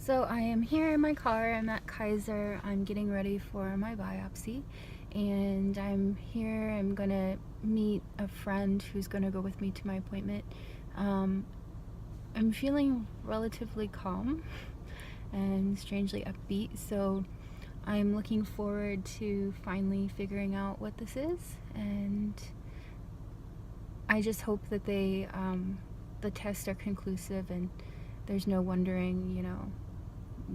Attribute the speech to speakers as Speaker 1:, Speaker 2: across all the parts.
Speaker 1: So I am here in my car. I'm at Kaiser. I'm getting ready for my biopsy, and I'm here. I'm gonna meet a friend who's gonna go with me to my appointment. Um, I'm feeling relatively calm and strangely upbeat, so I'm looking forward to finally figuring out what this is, and I just hope that the tests are conclusive and there's no wondering,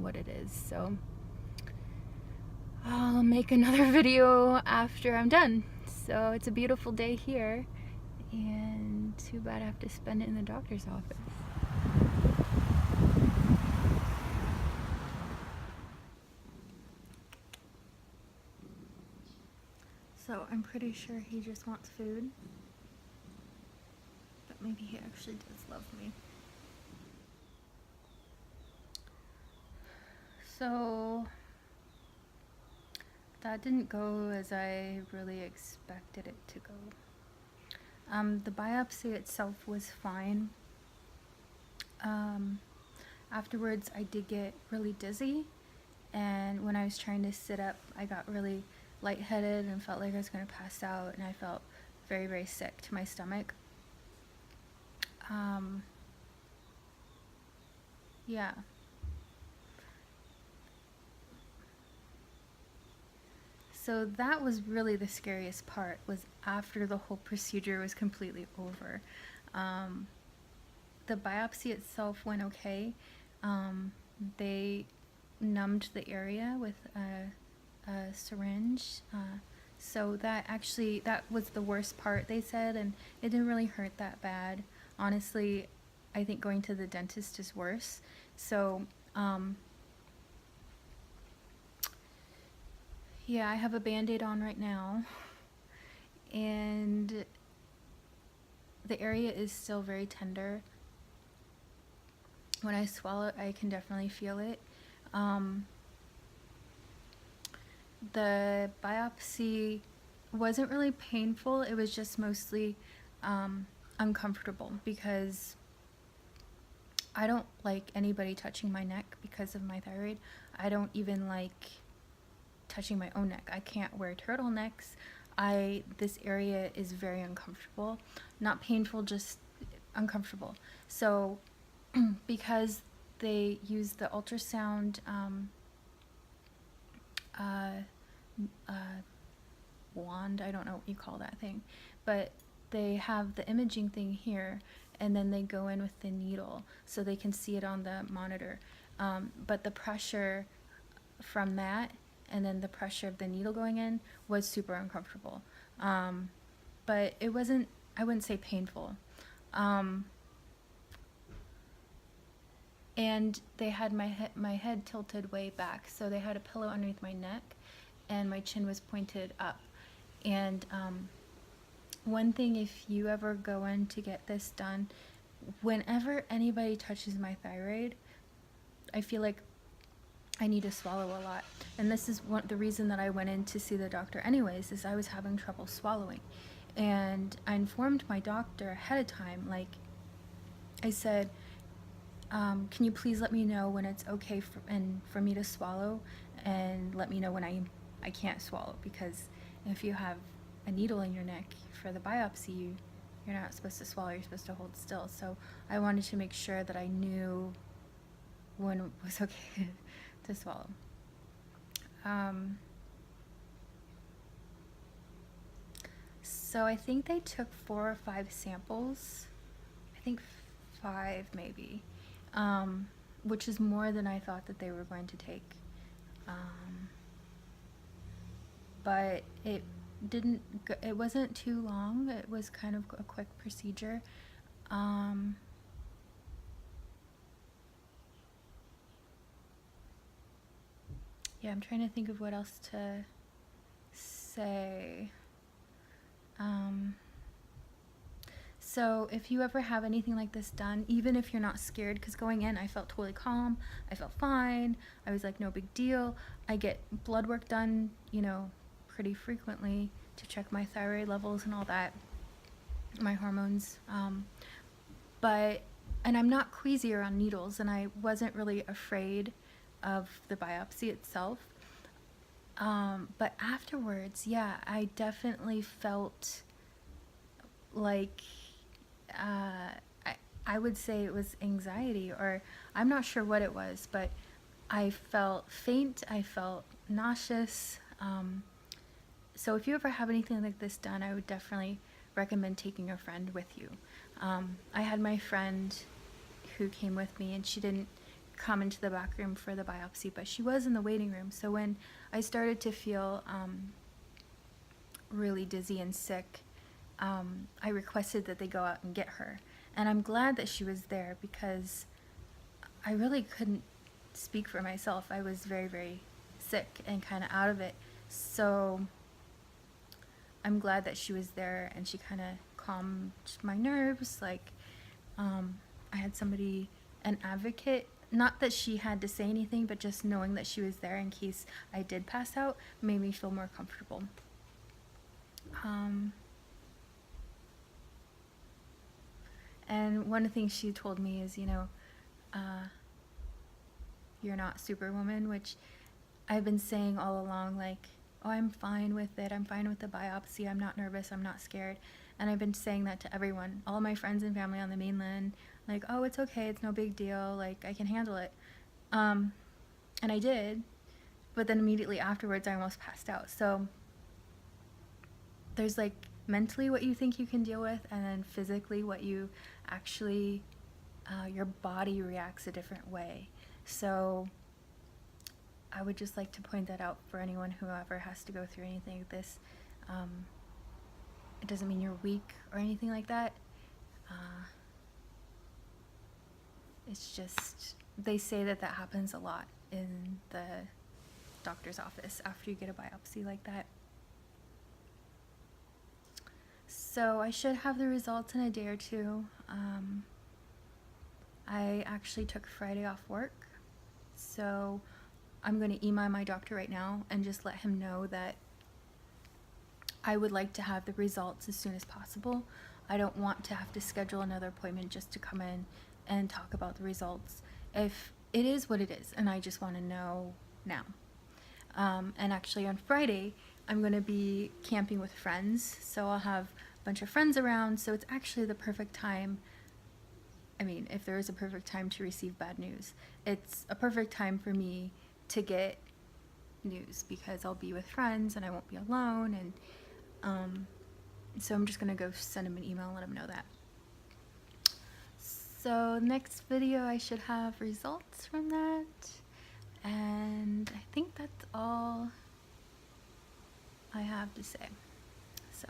Speaker 1: what it is. So I'll make another video after I'm done. So it's a beautiful day here, and too bad I have to spend it in the doctor's office. So I'm pretty sure he just wants food, but maybe he actually does love me. So that didn't go as I really expected it to go. The biopsy itself was fine. Afterwards, I did get really dizzy, and when I was trying to sit up, I got really lightheaded and felt like I was going to pass out, and I felt very, very sick to my stomach. Yeah. So that was really the scariest part, was after the whole procedure was completely over. The biopsy itself went okay. They numbed the area with a syringe. So that was the worst part, they said, and it didn't really hurt that bad. Honestly, I think going to the dentist is worse. So, yeah, I have a Band-Aid on right now, and the area is still very tender. When I swallow it, I can definitely feel it. The biopsy wasn't really painful. It was just mostly uncomfortable, because I don't like anybody touching my neck because of my thyroid. I don't even like touching my own neck. I can't wear turtlenecks. This area is very uncomfortable. Not painful, just uncomfortable. So because they use the ultrasound wand, I don't know what you call that thing, but they have the imaging thing here, and then they go in with the needle so they can see it on the monitor. But the pressure from that and then the pressure of the needle going in was super uncomfortable. But it wasn't, I wouldn't say painful. And they had my head tilted way back, so they had a pillow underneath my neck, and my chin was pointed up. And one thing, if you ever go in to get this done, whenever anybody touches my thyroid, I feel like I need to swallow a lot. And this is the reason that I went in to see the doctor anyways, is I was having trouble swallowing. And I informed my doctor ahead of time, like I said, can you please let me know when it's okay for me to swallow, and let me know when I can't swallow, because if you have a needle in your neck for the biopsy, you're not supposed to swallow, you're supposed to hold still. So I wanted to make sure that I knew when it was okay to swallow. So I think they took 4 or 5 samples. I think 5 maybe. Which is more than I thought that they were going to take. But it wasn't too long. It was kind of a quick procedure. Yeah, I'm trying to think of what else to say. So if you ever have anything like this done, even if you're not scared, because going in I felt totally calm, I felt fine, I was like, no big deal. I get blood work done, pretty frequently to check my thyroid levels and all that, my hormones. But and I'm not queasy around needles, and I wasn't really afraid of the biopsy itself. But afterwards, yeah, I definitely felt like I would say it was anxiety, or I'm not sure what it was, but I felt faint, I felt nauseous. So if you ever have anything like this done, I would definitely recommend taking a friend with you. I had my friend who came with me, and she didn't come into the back room for the biopsy, but she was in the waiting room. So when I started to feel really dizzy and sick, I requested that they go out and get her. And I'm glad that she was there, because I really couldn't speak for myself. I was very, very sick and kind of out of it. So I'm glad that she was there, and she kind of calmed my nerves. Like, I had somebody, an advocate, not that she had to say anything, but just knowing that she was there in case I did pass out made me feel more comfortable. And one of the things she told me is, you're not Superwoman, which I've been saying all along, like, oh, I'm fine with it. I'm fine with the biopsy. I'm not nervous. I'm not scared. And I've been saying that to everyone, all my friends and family on the mainland, like, oh, it's okay. It's no big deal. Like, I can handle it. And I did, but then immediately afterwards, I almost passed out. So there's like mentally what you think you can deal with, and then physically what you actually, your body reacts a different way. So I would just like to point that out for anyone who ever has to go through anything like this. It doesn't mean you're weak or anything like that. It's just, they say that that happens a lot in the doctor's office after you get a biopsy like that. So I should have the results in a day or two. I actually took Friday off work, so I'm going to email my doctor right now and just let him know that I would like to have the results as soon as possible. I don't want to have to schedule another appointment just to come in and talk about the results. If it is what it is, and I just want to know now. And actually on Friday, I'm going to be camping with friends, so I'll have a bunch of friends around, so it's actually the perfect time. I mean, if there is a perfect time to receive bad news, it's a perfect time for me to get news, because I'll be with friends and I won't be alone, and so I'm just gonna go send him an email and let him know that. So next video I should have results from that, and I think that's all I have to say. So,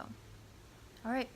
Speaker 1: all right.